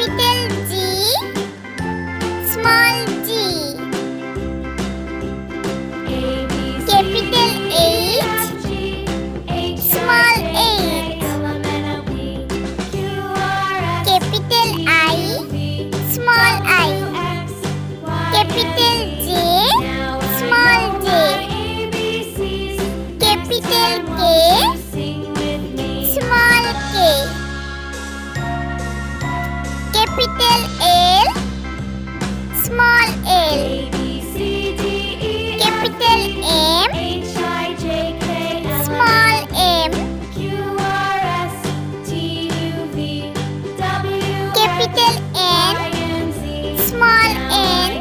capital G, small g. Capital H, small h. Capital I, small I. Capital J, small j. Capital K, small k. Capital L, small l. Capital M, small m. Capital N, small n.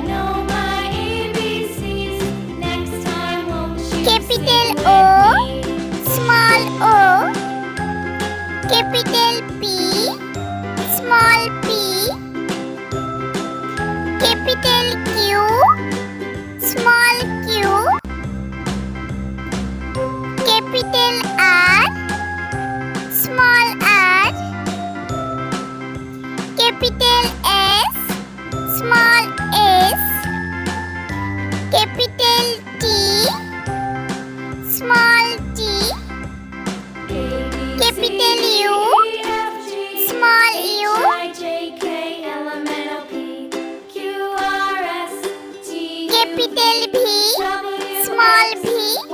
Capital O, small o. Capital P, small p. Capital Q, small q. Capital R, small r. Capital S, small s. Capital T, small t. Capital U, small u. Capital V, small v.